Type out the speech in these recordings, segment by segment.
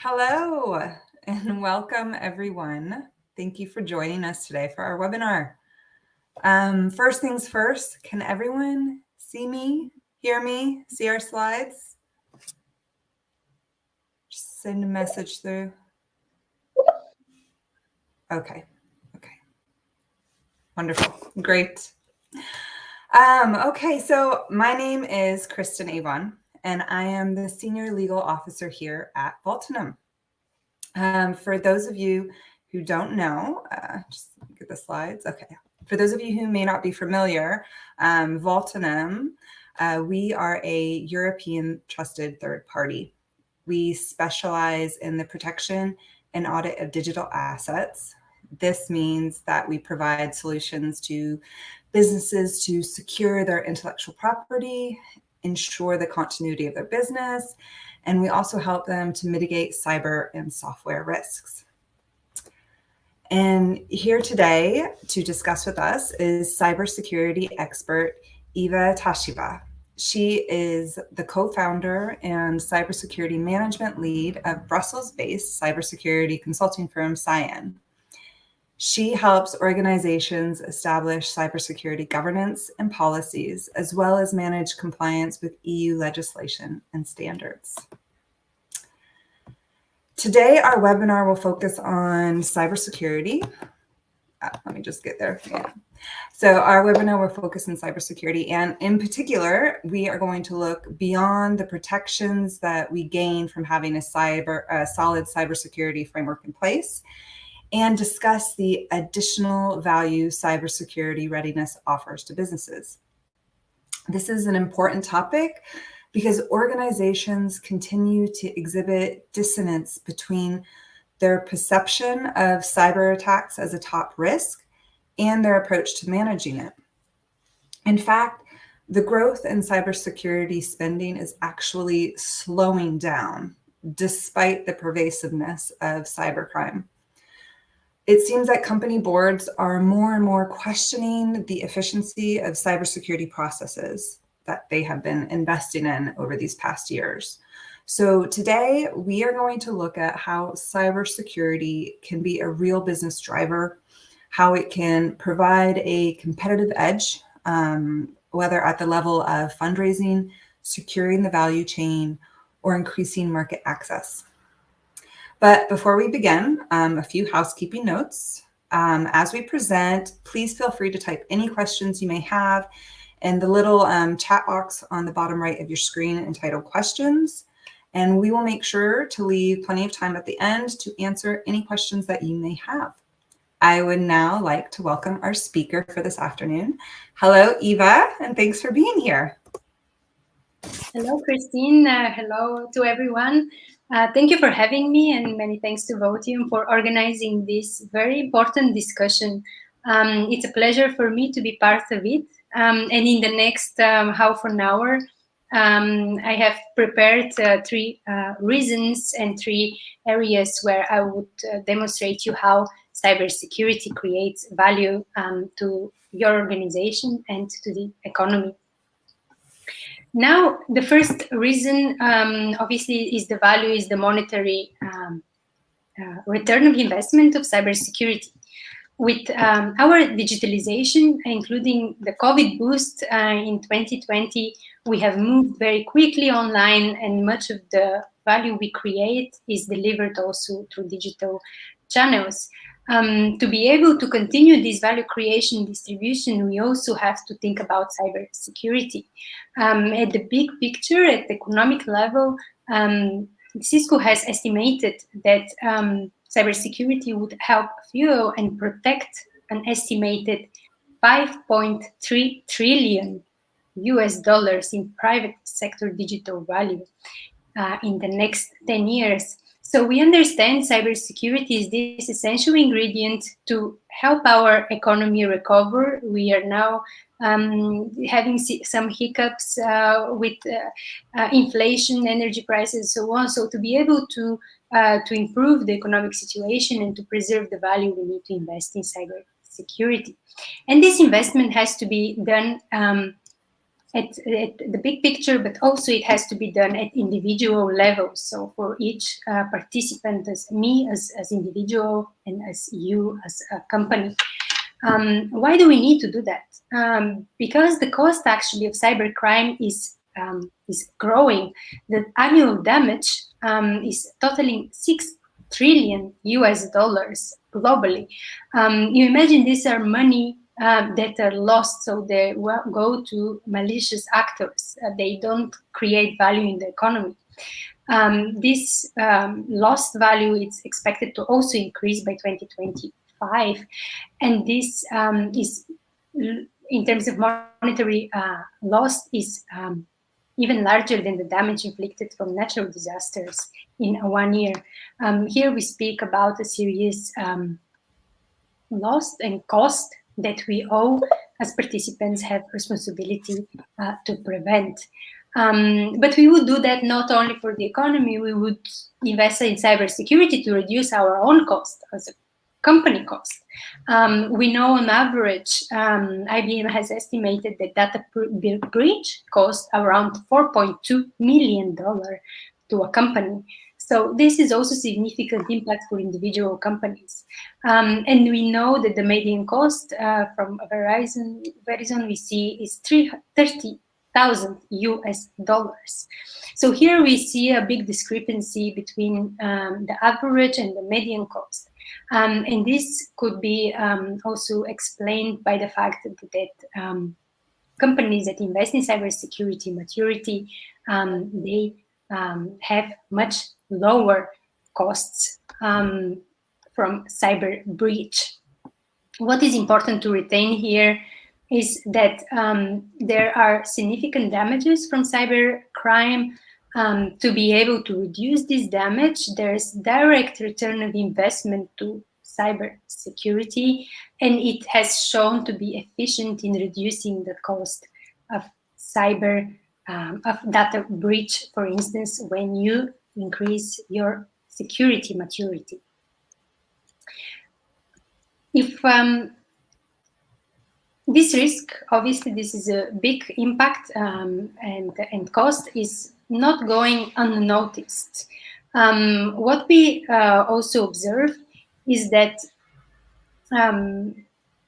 Hello and welcome everyone. Thank you for joining us today for our webinar. First things first, can everyone see me, hear me, see our slides? Just send a message through. Okay. Wonderful, great. Okay, so my name is Kristen Avon and I am the Senior Legal Officer here at Vaultinum. For those of you who don't know, just get the slides. Okay. For those of you who may not be familiar, Vaultinum, we are a European trusted third party. We specialize in the protection and audit of digital assets. This means that we provide solutions to businesses to secure their intellectual property, ensure the continuity of their business, and we also help them to mitigate cyber and software risks. And here today to discuss with us is cybersecurity expert Eva Tashiba. She is the co-founder and cybersecurity management lead of Brussels-based cybersecurity consulting firm Cyan. She helps organizations establish cybersecurity governance and policies, as well as manage compliance with EU legislation and standards. Today, our webinar will focus on cybersecurity. Let me just get there. Yeah. So our webinar will focus on cybersecurity, and in particular, we are going to look beyond the protections that we gain from having a solid cybersecurity framework in place, and discuss the additional value cybersecurity readiness offers to businesses. This is an important topic because organizations continue to exhibit dissonance between their perception of cyber attacks as a top risk and their approach to managing it. In fact, the growth in cybersecurity spending is actually slowing down despite the pervasiveness of cybercrime. It seems that company boards are more and more questioning the efficiency of cybersecurity processes that they have been investing in over these past years. So today we are going to look at how cybersecurity can be a real business driver, how it can provide a competitive edge, whether at the level of fundraising, securing the value chain, or increasing market access. But before we begin, a few housekeeping notes. As we present, please feel free to type any questions you may have in the little chat box on the bottom right of your screen entitled questions. And we will make sure to leave plenty of time at the end to answer any questions that you may have. I would now like to welcome our speaker for this afternoon. Hello, Eva, and thanks for being here. Hello, Christine. Hello to everyone. Thank you for having me, and many thanks to Vaultinum for organizing this very important discussion. It's a pleasure for me to be part of it. And in the next half an hour, I have prepared three reasons and three areas where I would demonstrate you how cybersecurity creates value to your organization and to the economy. Now, the first reason, obviously, is the value is the monetary return of investment of cybersecurity. With our digitalization, including the COVID boost in 2020, we have moved very quickly online, and much of the value we create is delivered also through digital channels. To be able to continue this value creation distribution, we also have to think about cybersecurity. At the big picture, at the economic level, Cisco has estimated that cybersecurity would help fuel and protect an estimated $5.3 trillion in private sector digital value in the next 10 years. So we understand cybersecurity is this essential ingredient to help our economy recover. We are now having some hiccups with inflation, energy prices, so on. So to be able to improve the economic situation and to preserve the value, we need to invest in cybersecurity. And this investment has to be done the big picture, but also it has to be done at individual levels. So for each participant, as me as individual and as you as a company. Why do we need to do that? Because the cost actually of cybercrime is growing. The annual damage is totaling $6 trillion globally. You imagine these are money that are lost, so they go to malicious actors. They don't create value in the economy. This lost value is expected to also increase by 2025, and this is, in terms of monetary loss, is even larger than the damage inflicted from natural disasters in 1 year. Here we speak about a serious loss and cost that we all, as participants, have responsibility to prevent. But we would do that not only for the economy, we would invest in cybersecurity to reduce our own cost as a company cost. We know on average, IBM has estimated that data breach costs around $4.2 million to a company. So this is also significant impact for individual companies. And we know that the median cost from Verizon we see is $30,000. So here we see a big discrepancy between the average and the median cost. And this could be also explained by the fact that companies that invest in cybersecurity maturity, they have much lower costs from cyber breach. What is important to retain here is that there are significant damages from cyber crime. To be able to reduce this damage, there's direct return of investment to cyber security, and it has shown to be efficient in reducing the cost of cyber of data breach, for instance, when you increase your security maturity. If this risk, obviously, this is a big impact and cost is not going unnoticed. What we also observe is that even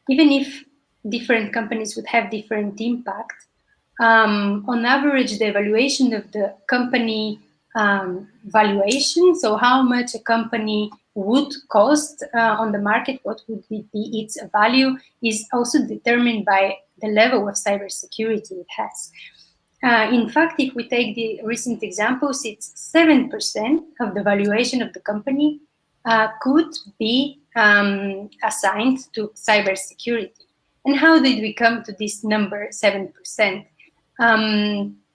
if different companies would have different impact, on average, the evaluation of the company valuation, so how much a company would cost on the market, what would be its value, is also determined by the level of cybersecurity it has. In fact, if we take the recent examples, it's 7% of the valuation of the company could be assigned to cybersecurity. And how did we come to this number, 7%?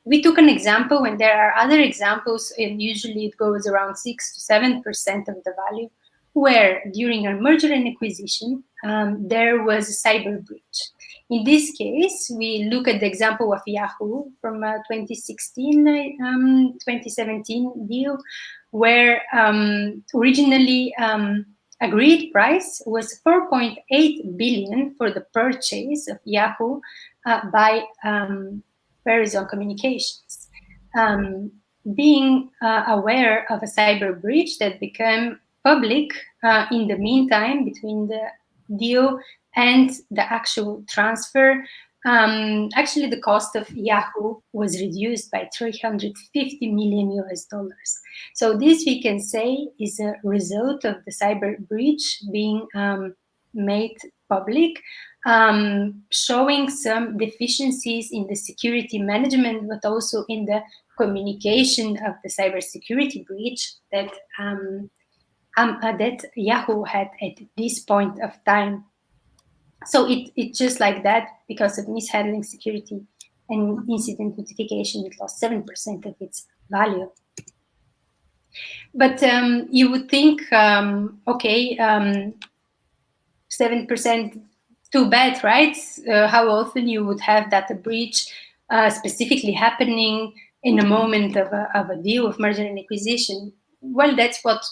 We took an example, and there are other examples, and usually it goes around 6 to 7% of the value, where during a merger and acquisition, there was a cyber breach. In this case, we look at the example of Yahoo from 2016-2017 deal, where originally agreed price was 4.8 billion for the purchase of Yahoo by Verizon Communications. Being aware of a cyber breach that became public in the meantime between the deal and the actual transfer, actually the cost of Yahoo was reduced by $350 million. So this, we can say, is a result of the cyber breach being made public, showing some deficiencies in the security management, but also in the communication of the cybersecurity breach that that Yahoo had at this point of time. So it just like that, because of mishandling security and incident notification, it lost 7% of its value. But you would think, okay, 7%, too bad, right? How often you would have data breach specifically happening in a moment of a deal of merger and acquisition? Well, that's what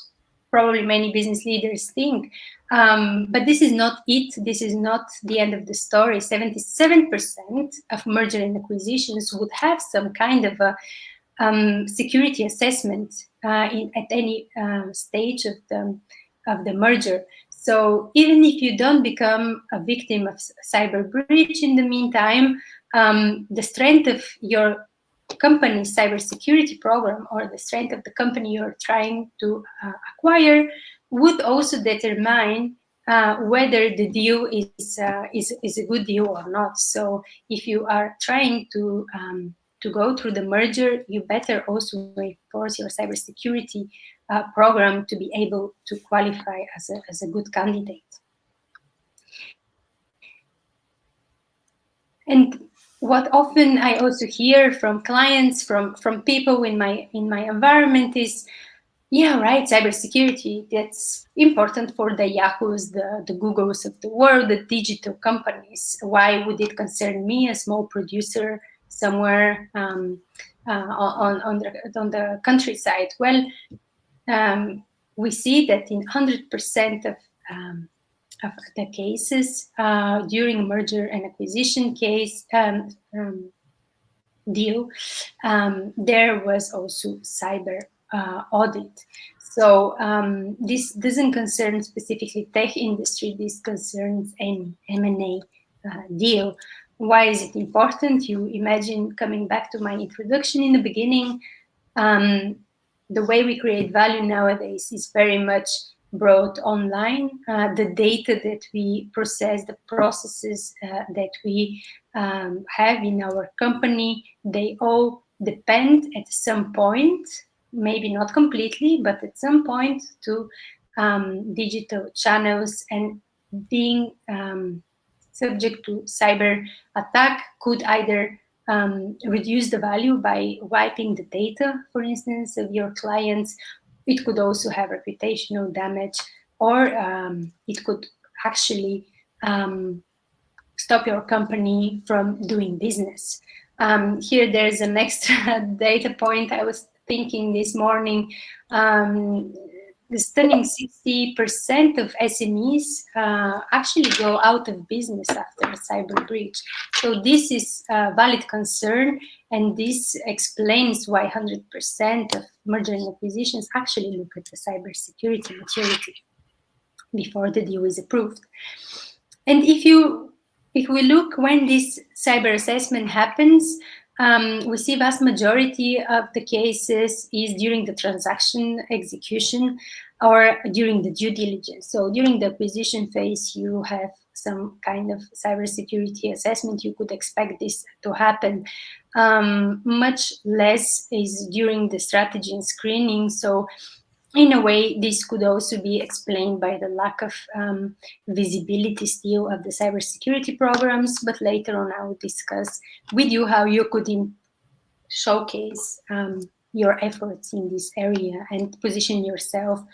probably many business leaders think. But this is not it. This is not the end of the story. 77% of merger and acquisitions would have some kind of a security assessment at any stage of the merger. So even if you don't become a victim of Cyberbridge in the meantime, the strength of your company's cybersecurity program or the strength of the company you're trying to acquire would also determine whether the deal is a good deal or not. So if you are trying to go through the merger, you better also reinforce your cybersecurity program to be able to qualify as a good candidate. And what often I also hear from clients, from people in my environment is, yeah, right, cybersecurity, that's important for the Yahoos, the Googles of the world, the digital companies. Why would it concern me, a small producer somewhere on the countryside? Well, we see that in 100% of the cases during merger and acquisition case deal, there was also cyber audit. So this doesn't concern specifically tech industry. This concerns any M&A deal. Why is it important? You imagine, coming back to my introduction in the beginning, the way we create value nowadays is very much brought online. The data that we process, the processes that we have in our company, they all depend at some point, maybe not completely, but at some point, to digital channels, and being subject to cyber attack could either reduce the value by wiping the data, for instance, of your clients. It could also have reputational damage, or it could actually stop your company from doing business. Here, there's an extra data point. I was thinking this morning, the stunning 60% of SMEs actually go out of business after a cyber breach. So this is a valid concern, and this explains why 100% of merger and acquisitions actually look at the cybersecurity maturity before the deal is approved. And if we look when this cyber assessment happens, we see vast majority of the cases is during the transaction execution or during the due diligence. So during the acquisition phase, you have some kind of cybersecurity assessment. You could expect this to happen. Much less is during the strategy and screening. So in a way, this could also be explained by the lack of visibility still of the cybersecurity programs. But later on, I will discuss with you how you could showcase your efforts in this area and position yourself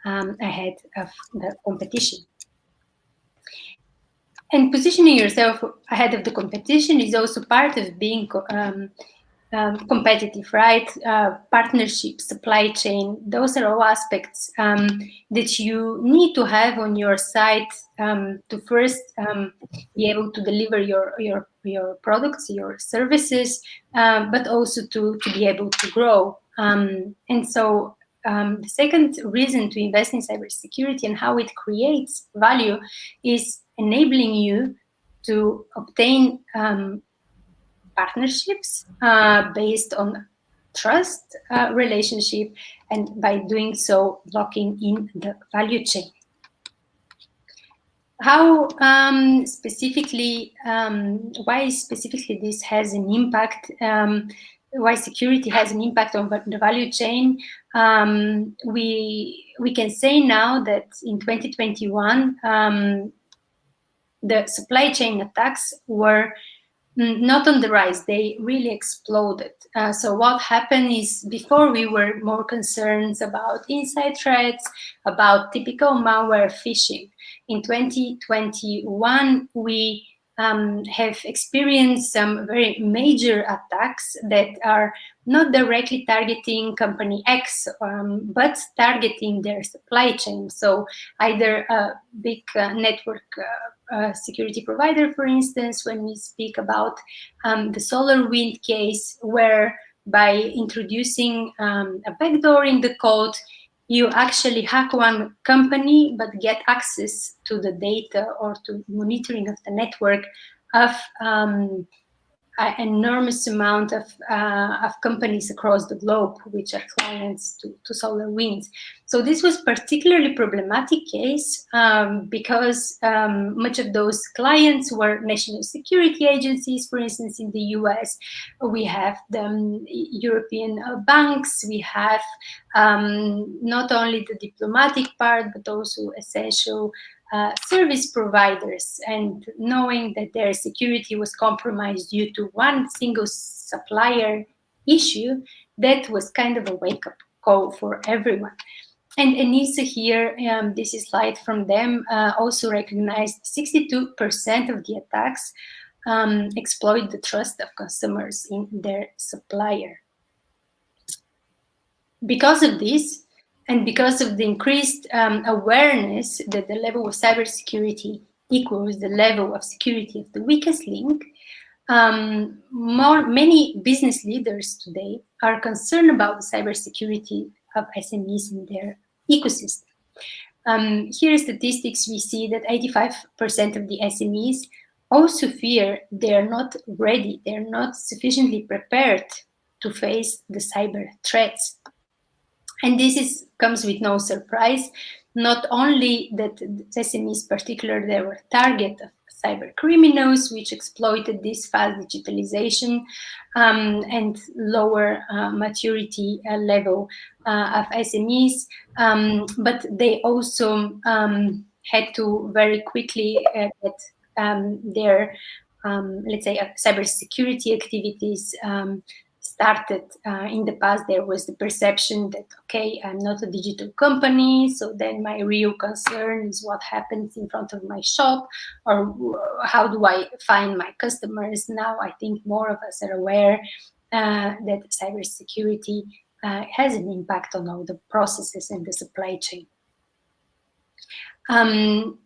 ahead of the competition. And positioning yourself ahead of the competition is also part of being competitive, right? Partnership, supply chain, those are all aspects that you need to have on your side to first be able to deliver your products, your services, but also to be able to grow. And so the second reason to invest in cybersecurity and how it creates value is enabling you to obtain partnerships based on trust relationship, and by doing so, locking in the value chain. How specifically, why specifically this has an impact, why security has an impact on the value chain? We can say now that in 2021, the supply chain attacks were not on the rise, they really exploded. So what happened is, before we were more concerned about inside threats, about typical malware phishing. In 2021, we have experienced some very major attacks that are not directly targeting company X, but targeting their supply chain. So either a big network security provider, for instance, when we speak about the SolarWind case, where by introducing a backdoor in the code, you actually hack one company but get access to the data or to monitoring of the network of an enormous amount of companies across the globe, which are clients to SolarWinds. So this was particularly problematic case because much of those clients were national security agencies. For instance, in the US, we have the European banks, we have not only the diplomatic part, but also essential service providers, and knowing that their security was compromised due to one single supplier issue, that was kind of a wake-up call for everyone. And ENISA here, this is slide from them, also recognized 62% of the attacks exploit the trust of customers in their supplier. Because of this, and because of the increased awareness that the level of cybersecurity equals the level of security of the weakest link, many business leaders today are concerned about the cybersecurity of SMEs in their ecosystem. Here are statistics. We see that 85% of the SMEs also fear they're not ready, they're not sufficiently prepared to face the cyber threats. And this comes with no surprise. Not only that SMEs, particularly, they were target of cyber criminals, which exploited this fast digitalization and lower maturity level of SMEs, but they also had to very quickly get their, let's say, cybersecurity activities started. In the past, there was the perception that, okay, I'm not a digital company, so then my real concern is what happens in front of my shop, or how do I find my customers. Now I think more of us are aware that cybersecurity has an impact on all the processes and the supply chain. And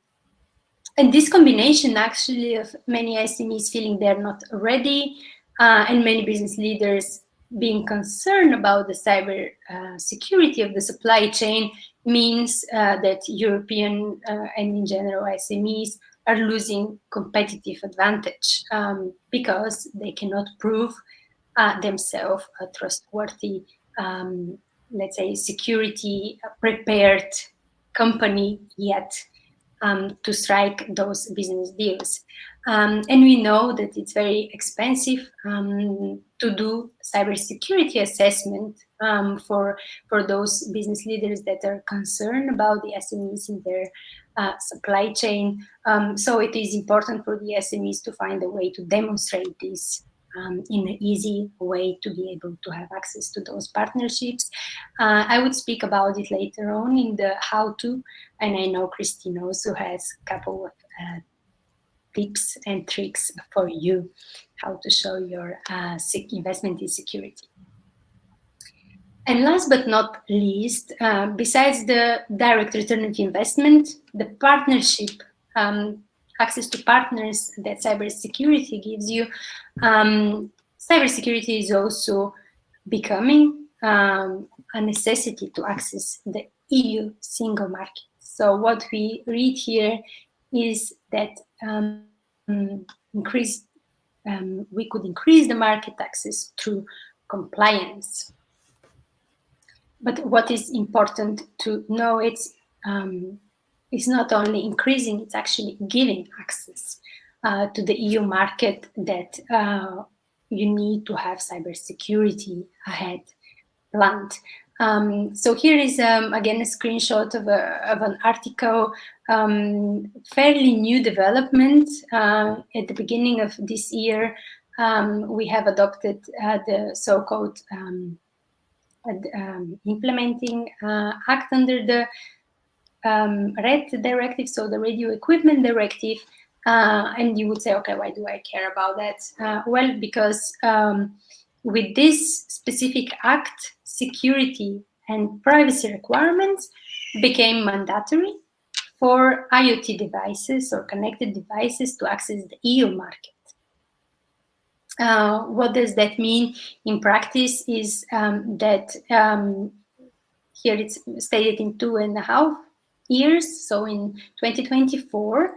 this combination actually of many SMEs feeling they're not ready, and many business leaders being concerned about the cyber security of the supply chain means that European and in general SMEs are losing competitive advantage because they cannot prove themselves a trustworthy, let's say, security prepared company yet to strike those business deals. And we know that it's very expensive to do cybersecurity assessment for those business leaders that are concerned about the SMEs in their supply chain. So it is important for the SMEs to find a way to demonstrate this in an easy way to be able to have access to those partnerships. I would speak about it later on in the how-to, and I know Christine also has a couple of tips and tricks for you how to show your investment in security. And last but not least, besides the direct return of investment, the partnership, access to partners that cybersecurity gives you, cybersecurity is also becoming a necessity to access the EU single market. So what we read here is that we could increase the market access through compliance. But what is important to know, it's not only increasing, it's actually giving access to the EU market that you need to have cybersecurity ahead planned. So here is again a screenshot of an article, fairly new development. At the beginning of this year, we have adopted the so-called implementing act under the RED directive, so the Radio Equipment Directive, And you would say, okay, why do I care about that? Well, because with this specific act, security and privacy requirements became mandatory for IoT devices or connected devices to access the EU market. What does that mean in practice is that here it's stated in 2.5 years, so in 2024,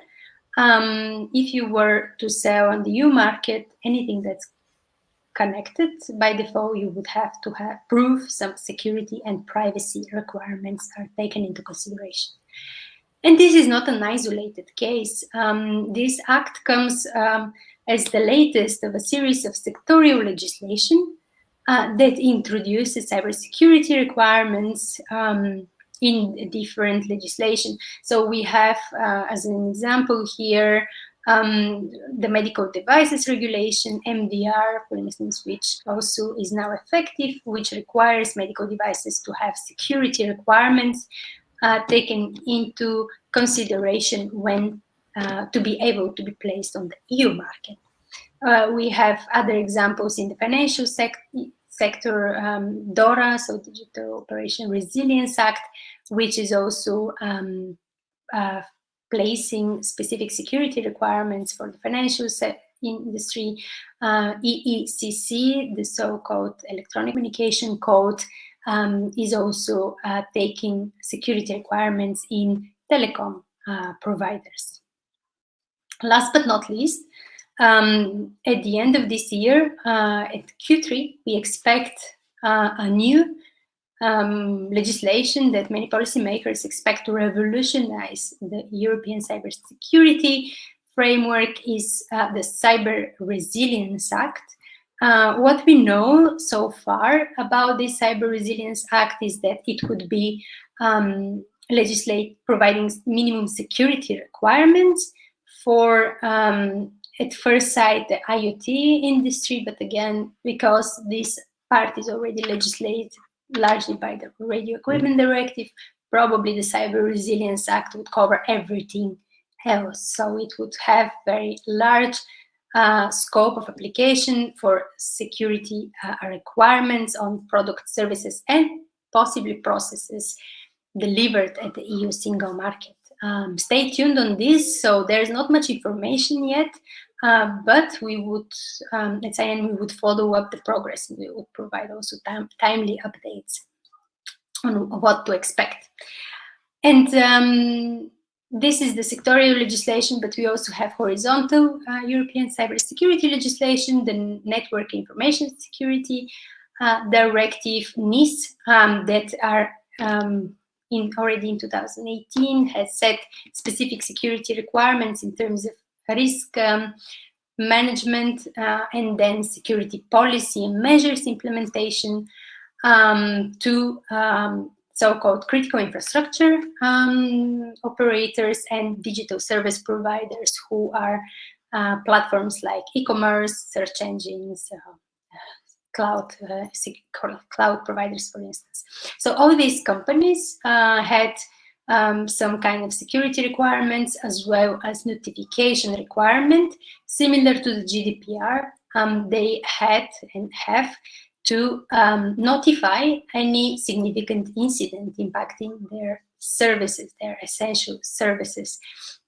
if you were to sell on the EU market anything that's connected, by default, you would have to prove some security and privacy requirements are taken into consideration. And this is not an isolated case. This act comes as the latest of a series of sectorial legislation that introduces cybersecurity requirements in different legislation. So we have, as an example here, the medical devices regulation, MDR, for instance, which also is now effective, which requires medical devices to have security requirements taken into consideration when to be able to be placed on the EU market. We have other examples in the financial sector, DORA, so Digital Operation Resilience Act, which is also placing specific security requirements for the financial industry. EECC, the so-called Electronic Communication Code, is also taking security requirements in telecom providers. Last but not least, at the end of this year, at Q3, we expect a new legislation that many policymakers expect to revolutionize the European cybersecurity framework is the Cyber Resilience Act. What we know so far about this Cyber Resilience Act is that it would be providing minimum security requirements for, at first sight, the IoT industry, but again, because this part is already legislated largely by the Radio Equipment Directive, probably the Cyber Resilience Act would cover everything else. So it would have very large scope of application for security requirements on product, services, and possibly processes delivered at the EU single market. Stay tuned on this. So there's not much information yet, but we would, let's say, and we would follow up the progress. We would provide also timely updates on what to expect. And this is the sectorial legislation, but we also have horizontal European cybersecurity legislation, the Network Information Security Directive, NIS, that are already in 2018 has set specific security requirements in terms of risk management and then security policy and measures implementation to so-called critical infrastructure operators and digital service providers who are platforms like e-commerce, search engines, cloud providers, for instance. So all these companies had some kind of security requirements as well as notification requirement, similar to the GDPR. They had and have to notify any significant incident impacting their services, their essential services.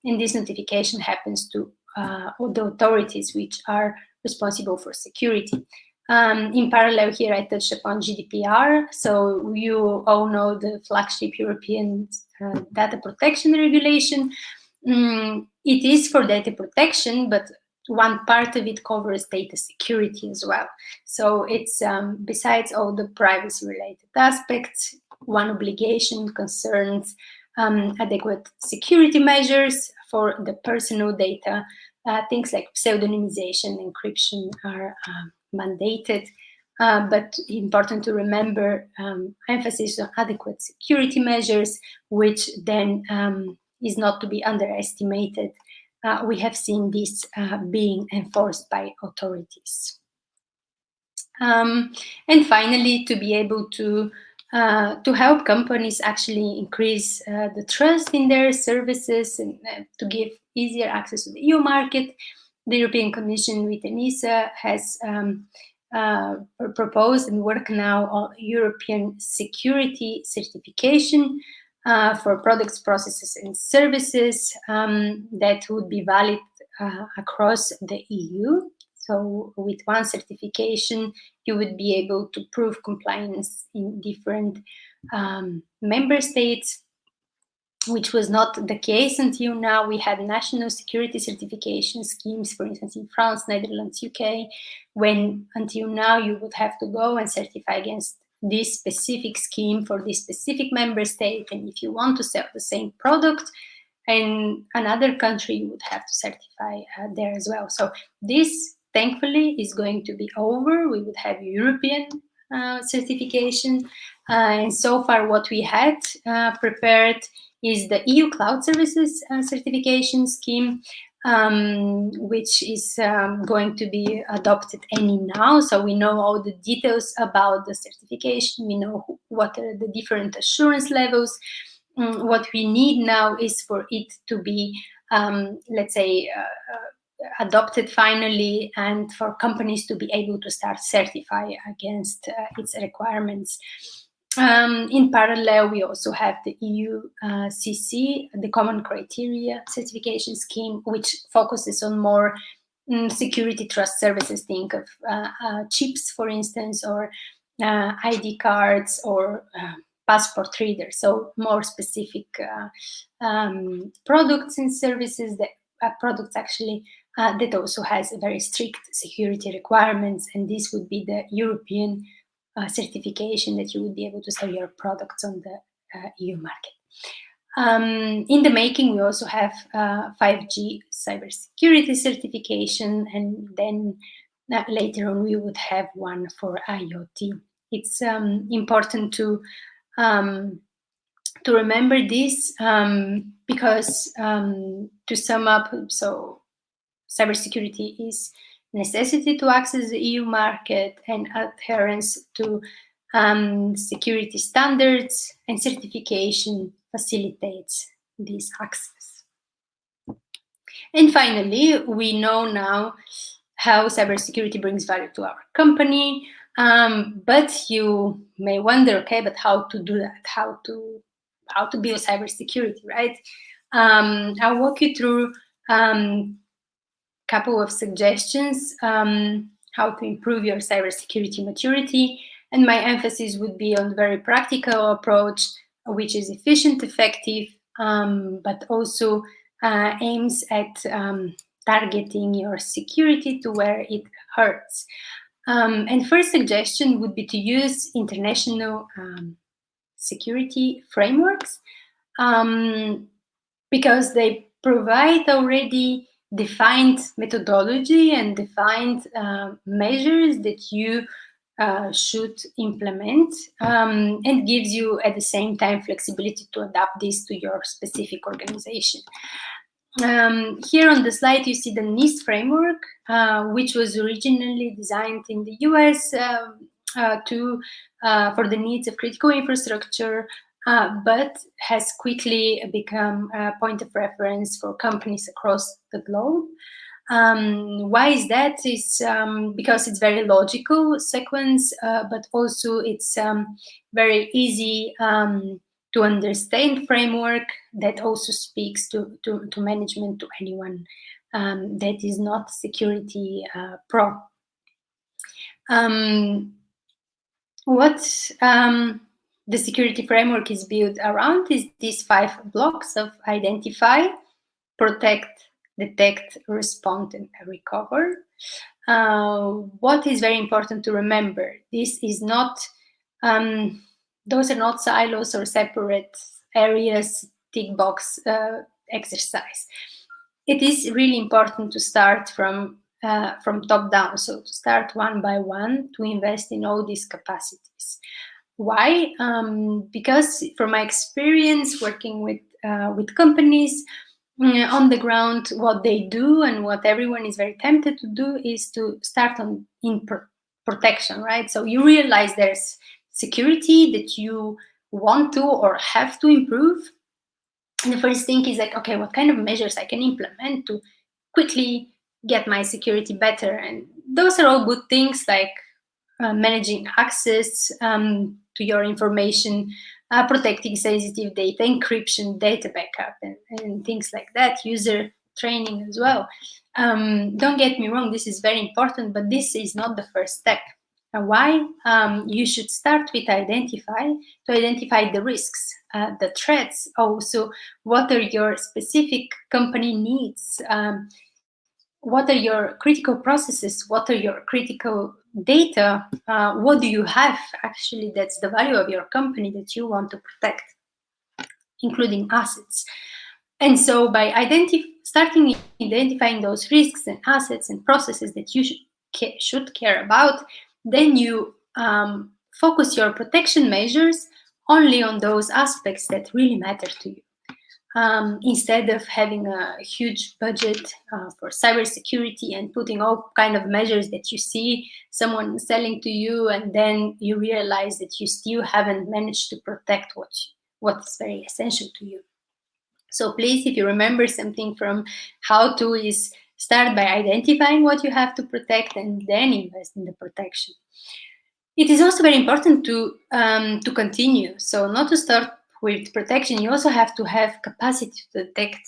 And this notification happens to the authorities which are responsible for security. In parallel here, I touched upon GDPR. So you all know the flagship European data protection regulation. It is for data protection, but one part of it covers data security as well. So it's besides all the privacy-related aspects, one obligation concerns adequate security measures for the personal data. Things like pseudonymization, encryption are mandated, but important to remember emphasis on adequate security measures, which then is not to be underestimated. We have seen this being enforced by authorities. And finally, to be able to to help companies actually increase the trust in their services and to give easier access to the EU market. The European Commission with ENISA has proposed and work now on European security certification for products, processes, and services that would be valid across the EU. So with one certification, you would be able to prove compliance in different member states, which was not the case until now. We had national security certification schemes, for instance, in France, Netherlands, UK, when until now you would have to go and certify against this specific scheme for this specific member state. And if you want to sell the same product in another country, you would have to certify there as well. So this, thankfully, is going to be over. We would have European certification. And so far what we had prepared is the EU Cloud Services certification scheme, which is going to be adopted any now. So we know all the details about the certification. We know what are the different assurance levels. What we need now is for it to be, let's say, adopted finally, and for companies to be able to start certify against its requirements. In parallel, we also have the EU CC, the Common Criteria Certification Scheme, which focuses on more security trust services. Think of chips, for instance, or ID cards, or passport readers. So more specific products and services, that products actually that also has a very strict security requirements, and this would be the European certification that you would be able to sell your products on the EU market. In the making, we also have 5G cybersecurity certification, and then later on we would have one for IoT. It's important to remember this because to sum up, so cybersecurity is necessity to access the EU market, and adherence to security standards and certification facilitates this access. And finally, we know now how cybersecurity brings value to our company, but you may wonder, okay, but how to do that? How to build cybersecurity, right? I'll walk you through couple of suggestions how to improve your cybersecurity maturity, and my emphasis would be on a very practical approach, which is efficient, effective, but also aims at targeting your security to where it hurts. And first suggestion would be to use international security frameworks because they provide already defined methodology and defined measures that you should implement, and gives you at the same time flexibility to adapt this to your specific organization. Here on the slide you see the NIST framework, which was originally designed in the US for the needs of critical infrastructure, but has quickly become a point of reference for companies across the globe. Why is that? It's because it's very logical sequence, but also it's very easy to understand framework that also speaks to management, to anyone that is not security pro. What the security framework is built around is these 5 blocks of identify, protect, detect, respond, and recover. What is very important to remember, this is not, those are not silos or separate areas, tick box exercise. It is really important to start from top down, so to start one by one to invest in all these capacities. Why? Because from my experience working with companies on the ground, what they do and what everyone is very tempted to do is to start in protection, right? So you realize there's security that you want to or have to improve. And the first thing is like, okay, what kind of measures I can implement to quickly get my security better? And those are all good things, like managing access to your information, protecting sensitive data, encryption, data backup, and things like that, user training as well. Don't get me wrong, this is very important, but this is not the first step. Why? You should start with identify the risks, the threats, also what are your specific company needs, what are your critical processes, what are your critical data, what do you have actually that's the value of your company that you want to protect, including assets. And so by starting identifying those risks and assets and processes that you should care about, then you focus your protection measures only on those aspects that really matter to you. Instead of having a huge budget for cybersecurity and putting all kind of measures that you see someone selling to you, and then you realize that you still haven't managed to protect what's very essential to you. So please, if you remember something from how to, is start by identifying what you have to protect and then invest in the protection. It is also very important to continue. So not to start with protection, you also have to have capacity to detect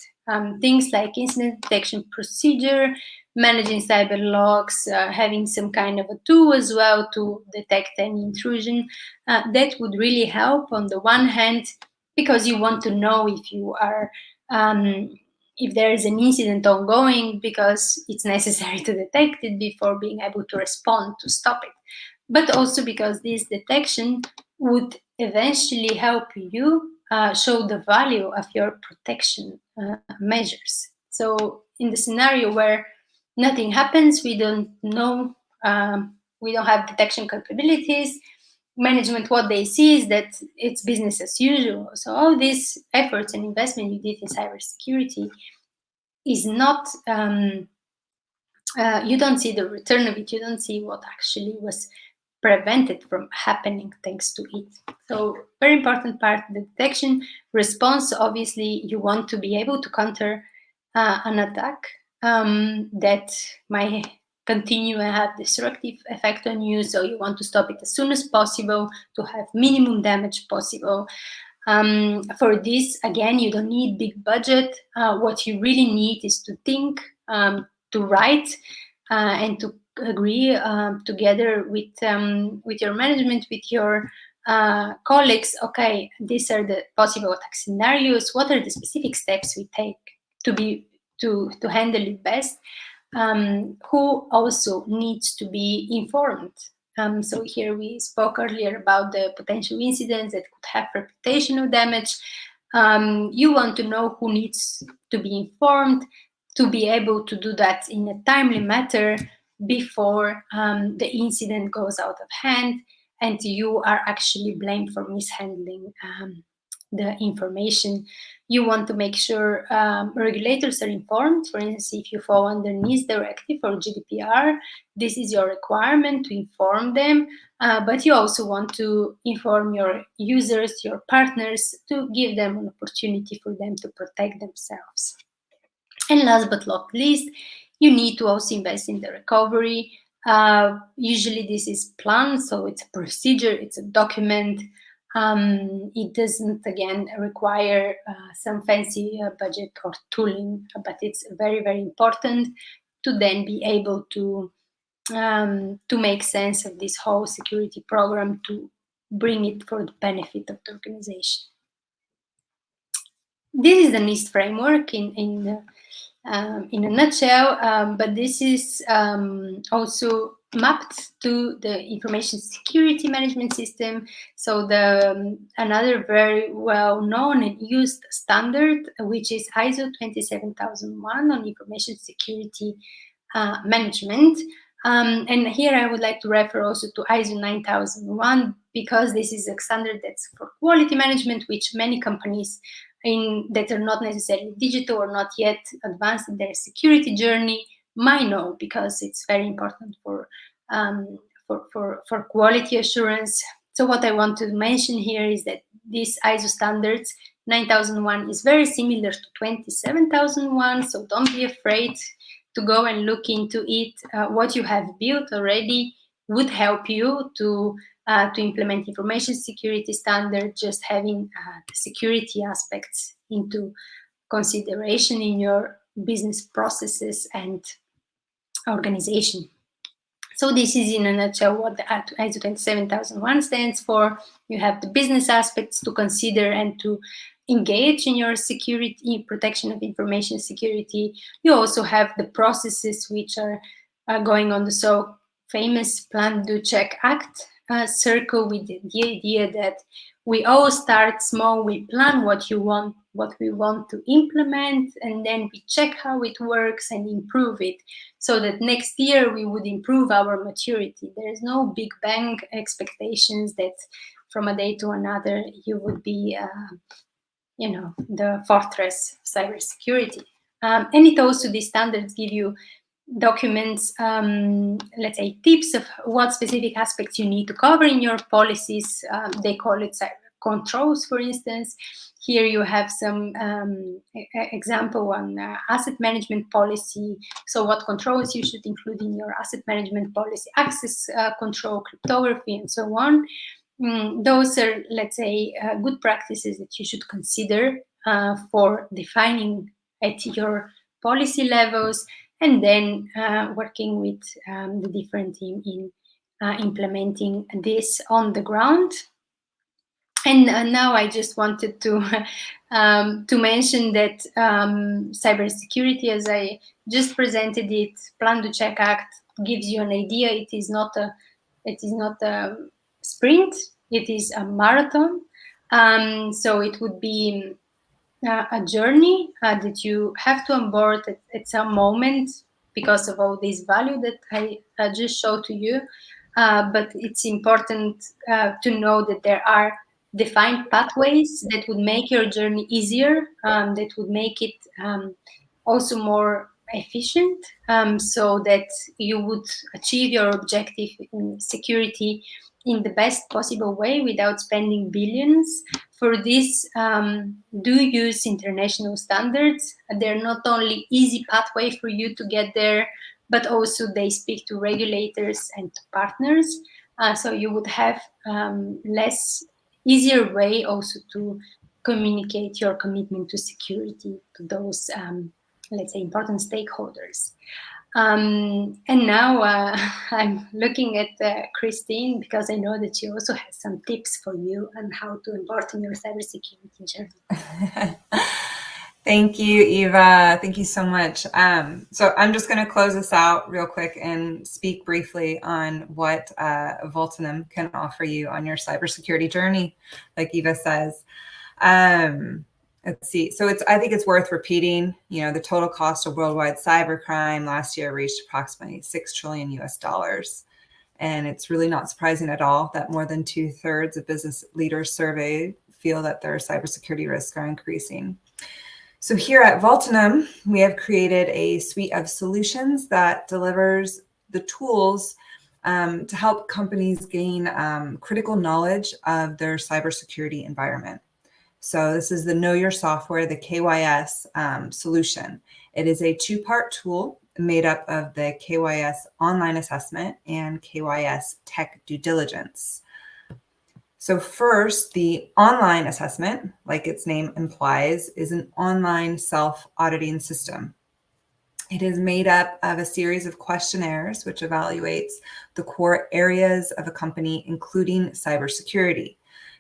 things like incident detection procedure, managing cyber logs, having some kind of a tool as well to detect any intrusion. That would really help on the one hand, because you want to know if you are if there is an incident ongoing, because it's necessary to detect it before being able to respond to stop it. But also because this detection would eventually help you show the value of your protection measures. So in the scenario where nothing happens, we don't know, we don't have detection capabilities, management, what they see is that it's business as usual. So all these efforts and investment you did in cybersecurity is not, you don't see the return of it, you don't see what actually was prevented from happening thanks to it. So very important part, the detection response. Obviously, you want to be able to counter an attack that might continue and have destructive effect on you. So you want to stop it as soon as possible to have minimum damage possible. For this, again, you don't need big budget. What you really need is to think, to write, and to agree together with your management, with your colleagues. Okay, these are the possible attack scenarios. What are the specific steps we take to handle it best? Who also needs to be informed? So here we spoke earlier about the potential incidents that could have reputational damage. You want to know who needs to be informed, to be able to do that in a timely manner before the incident goes out of hand and you are actually blamed for mishandling the information. You want to make sure regulators are informed. For instance, if you fall under NIS directive or GDPR, this is your requirement to inform them, but you also want to inform your users, your partners, to give them an opportunity for them to protect themselves. And last but not least, you need to also invest in the recovery. Usually this is planned, so it's a procedure, it's a document. It doesn't, again, require some fancy budget or tooling, but it's very, very important to then be able to make sense of this whole security program, to bring it for the benefit of the organization. This is the NIST framework in a nutshell, but this is also mapped to the information security management system. So the another very well known and used standard, which is ISO 27001 on information security management. And here I would like to refer also to ISO 9001, because this is a standard that's for quality management, which many companies that are not necessarily digital or not yet advanced in their security journey might know, because it's very important for quality assurance. So what I want to mention here is that this ISO standards 9001 is very similar to 27001, so don't be afraid to go and look into it. What you have built already would help you to implement information security standard, just having the security aspects into consideration in your business processes and organization. So this is in a nutshell what the ISO 27001 stands for. You have the business aspects to consider and to engage in your security, protection of information security. You also have the processes which are going on the so famous Plan, Do, Check, Act circle, with the idea that we all start small, we plan what we want to implement, and then we check how it works and improve it, so that next year we would improve our maturity. There is no big bang expectations that from a day to another you would be the fortress of cybersecurity. And it also, these standards give you documents, let's say tips of what specific aspects you need to cover in your policies. They call it cyber controls, for instance. Here you have some example on asset management policy. So what controls you should include in your asset management policy, access control, cryptography, and so on. Those are, let's say, good practices that you should consider for defining at your policy levels, and then working with the different team in implementing this on the ground. And now I just wanted to mention that cybersecurity, as I just presented it, Plan, Do, Check, Act, gives you an idea. It is not a sprint, it is a marathon. So it would be a journey that you have to onboard at some moment because of all this value that I just showed to you. But it's important to know that there are defined pathways that would make your journey easier, that would make it also more efficient, so that you would achieve your objective in security in the best possible way without spending billions. For this, do use international standards. They're not only easy pathway for you to get there, but also they speak to regulators and to partners. So you would have easier way also to communicate your commitment to security to those, let's say, important stakeholders. And now I'm looking at Christine, because I know that she also has some tips for you on how to embark on your cybersecurity journey. Thank you, Eva. Thank you so much. So I'm just going to close this out real quick and speak briefly on what Vaultinum can offer you on your cybersecurity journey, like Eva says. Let's see. So I think it's worth repeating. The total cost of worldwide cybercrime last year reached approximately $6 trillion US. And it's really not surprising at all that more than 2/3 of business leaders surveyed feel that their cybersecurity risks are increasing. So here at Vaultinum, we have created a suite of solutions that delivers the tools to help companies gain critical knowledge of their cybersecurity environment. So this is the Know Your Software, the KYS solution. It is a two-part tool made up of the KYS online assessment and KYS tech due diligence. So first, the online assessment, like its name implies, is an online self-auditing system. It is made up of a series of questionnaires which evaluates the core areas of a company, including cybersecurity.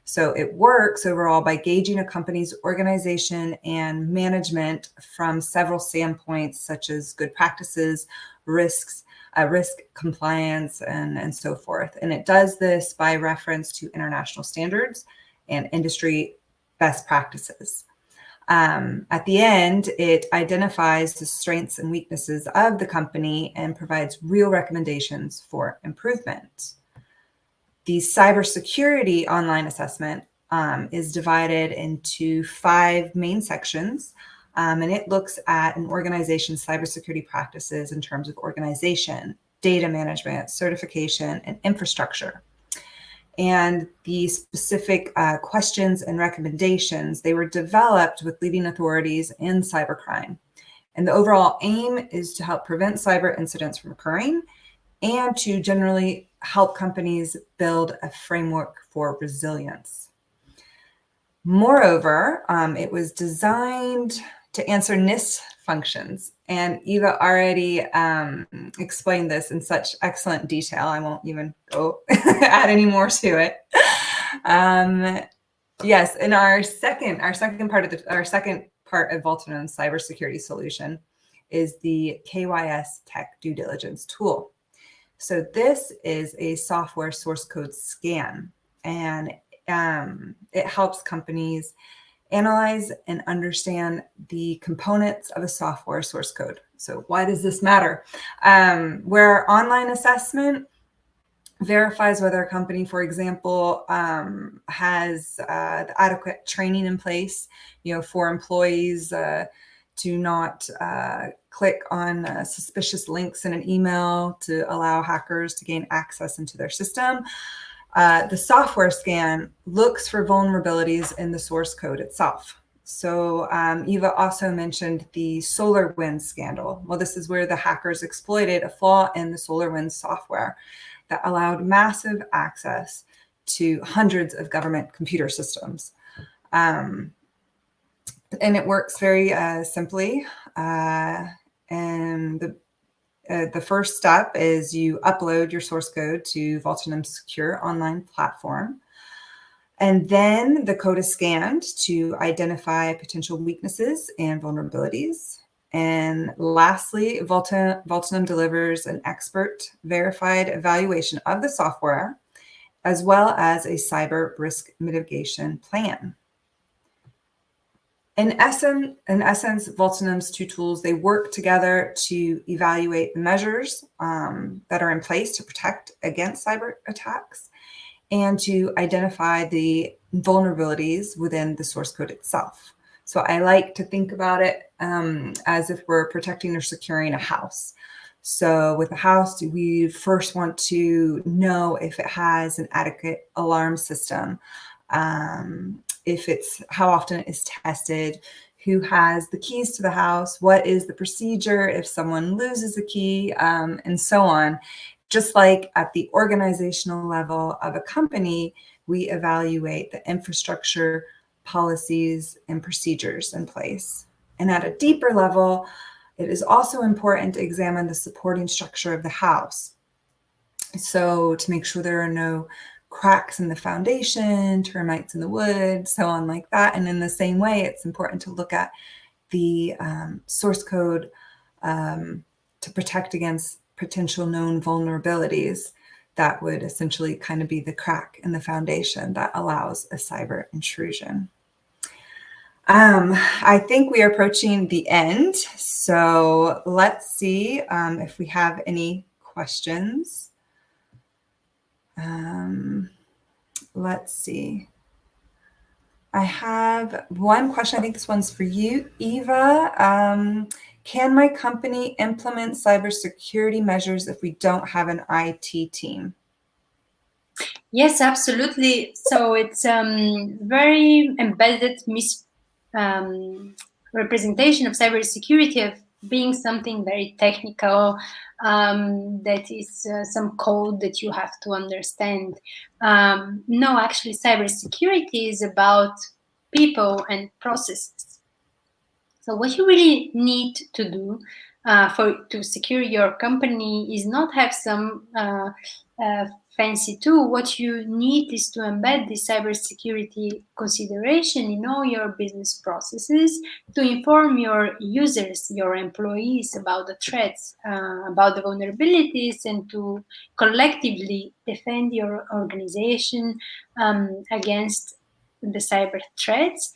So it works overall by gauging a company's organization and management from several standpoints, such as good practices, risks, risk compliance, and so forth. And it does this by reference to international standards and industry best practices. At the end, it identifies the strengths and weaknesses of the company and provides real recommendations for improvement. The cybersecurity online assessment is divided into 5 main sections, and it looks at an organization's cybersecurity practices in terms of organization, data management, certification, and infrastructure. And the specific questions and recommendations, they were developed with leading authorities in cybercrime. And the overall aim is to help prevent cyber incidents from occurring and to generally help companies build a framework for resilience. Moreover, it was designed to answer NIST functions. And Eva already explained this in such excellent detail. I won't even go add any more to it. Yes, and our second part of Vaultinum's cybersecurity solution is the KYS Tech Due Diligence tool. So this is a software source code scan, and it helps companies analyze and understand the components of a software source code. So why does this matter? Where online assessment verifies whether a company, for example, has the adequate training in place, for employees to not click on suspicious links in an email to allow hackers to gain access into their system. The software scan looks for vulnerabilities in the source code itself. So Eva also mentioned the SolarWinds scandal. Well, this is where the hackers exploited a flaw in the SolarWinds software that allowed massive access to hundreds of government computer systems. And it works very simply. And the first step is you upload your source code to Vaultinum's secure online platform. And then the code is scanned to identify potential weaknesses and vulnerabilities. And lastly, Vaultinum delivers an expert verified evaluation of the software, as well as a cyber risk mitigation plan. In essence, Vaultinum's two tools, they work together to evaluate the measures that are in place to protect against cyber attacks and to identify the vulnerabilities within the source code itself. So I like to think about it as if we're protecting or securing a house. So with a house, we first want to know if it has an adequate alarm system, if it's how often it is tested, who has the keys to the house, what is the procedure if someone loses a key, and so on. Just like at the organizational level of a company, we evaluate the infrastructure, policies, and procedures in place. And at a deeper level, it is also important to examine the supporting structure of the house. So to make sure there are no cracks in the foundation, termites in the wood, so on like that. And in the same way, it's important to look at the source code to protect against potential known vulnerabilities that would essentially kind of be the crack in the foundation that allows a cyber intrusion. I think we are approaching the end. So let's see if we have any questions. Let's see. I have one question. I think this one's for you, Eva. Can my company implement cybersecurity measures if we don't have an IT team? Yes, absolutely. So it's very embedded representation of cybersecurity of being something very technical, that is some code that you have to understand. No, actually, cybersecurity is about people and processes. So what you really need to do to secure your company is not have some fancy tool. What you need is to embed the cybersecurity consideration in all your business processes to inform your users, your employees about the threats, about the vulnerabilities, and to collectively defend your organization against the cyber threats.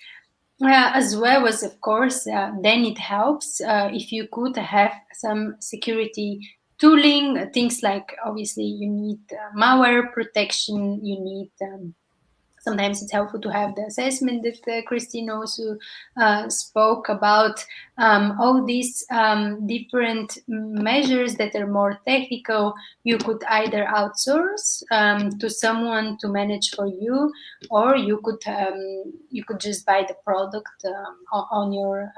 As well as, of course, then it helps if you could have some security tooling, things like, obviously, you need malware protection, you need Sometimes it's helpful to have the assessment that Christine also spoke about. All these different measures that are more technical, you could either outsource to someone to manage for you, or you could just buy the product on your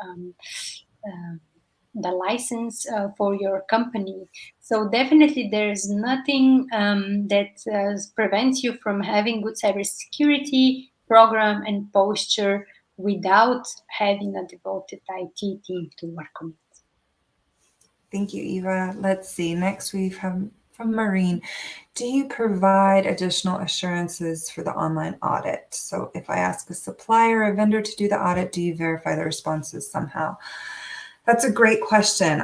the license for your company. So definitely there's nothing that prevents you from having good cybersecurity program and posture without having a devoted IT team to work on it. Thank you, Eva. Let's see. Next we have from Maureen. Do you provide additional assurances for the online audit? So if I ask a supplier or a vendor to do the audit, do you verify the responses somehow? That's a great question.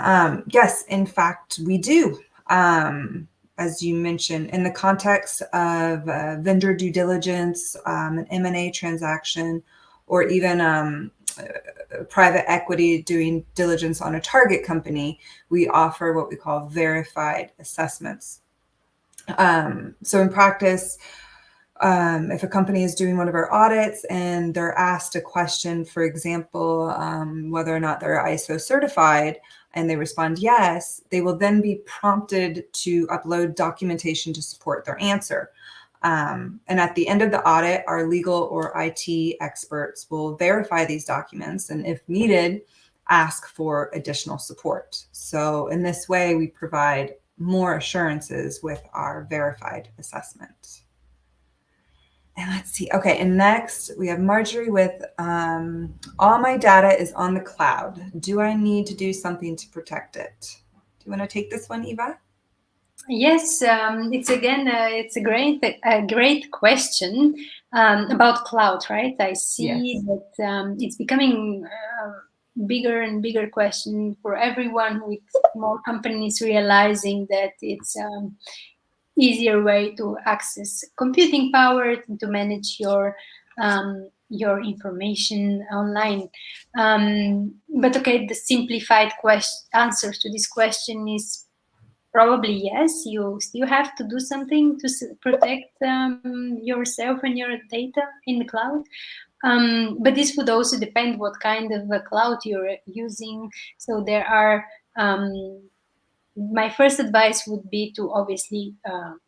Yes, in fact, we do. As you mentioned, in the context of vendor due diligence, an M&A transaction, or even private equity doing diligence on a target company, we offer what we call verified assessments. So in practice, if a company is doing one of our audits and they're asked a question, for example, whether or not they're ISO certified, and they respond yes, they will then be prompted to upload documentation to support their answer. And at the end of the audit, our legal or IT experts will verify these documents and, if needed, ask for additional support. So in this way, we provide more assurances with our verified assessment. And let's see. Okay, and next we have Marjorie with all my data is on the cloud. Do I need to do something to protect it? Do you want to take this one, Eva? Yes, it's a great question about cloud, right? I see that it's becoming bigger and bigger question for everyone, with more companies realizing that it's easier way to access computing power to manage your information online. But okay, the simplified answer to this question is probably yes. You still have to do something to protect yourself and your data in the cloud. But this would also depend what kind of a cloud you're using. So there are my first advice would be to obviously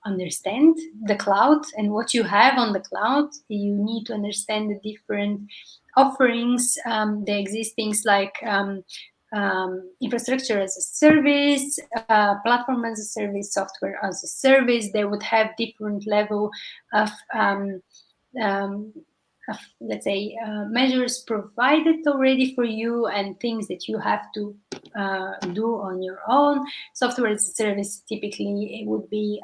understand the cloud and what you have on the cloud. You need to understand the different offerings. There exist things like infrastructure as a service, platform as a service, software as a service. They would have different level of let's say measures provided already for you and things that you have to do on your own. Software as a service, typically it would be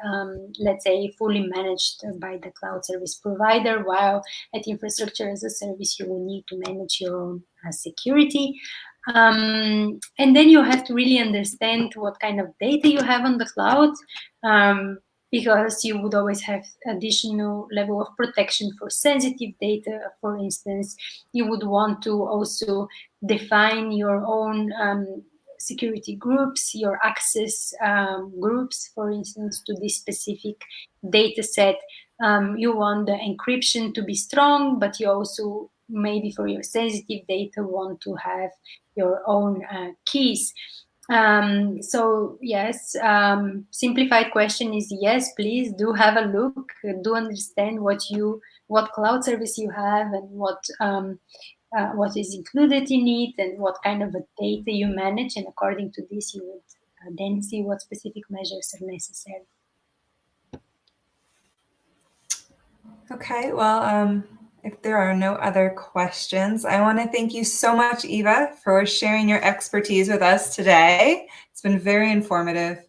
let's say fully managed by the cloud service provider, while at infrastructure as a service you will need to manage your own security. And then you have to really understand what kind of data you have on the cloud, because you would always have additional level of protection for sensitive data. For instance, you would want to also define your own security groups, your access groups, for instance, to this specific data set. You want the encryption to be strong, but you also maybe for your sensitive data want to have your own keys. So yes, simplified question is yes, please do have a look, do understand what cloud service you have and what is included in it and what kind of a data you manage, and according to this you would then see what specific measures are necessary. Okay, well, if there are no other questions, I want to thank you so much, Eva, for sharing your expertise with us today. It's been very informative.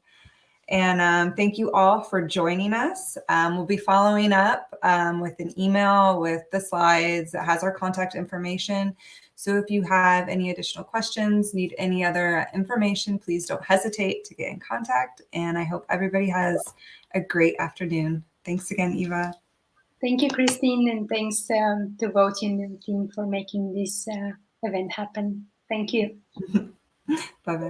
And thank you all for joining us. We'll be following up with an email with the slides that has our contact information. So if you have any additional questions, need any other information, please don't hesitate to get in contact. And I hope everybody has a great afternoon. Thanks again, Eva. Thank you, Christine, and thanks to Vaultinum team for making this event happen. Thank you. Bye-bye.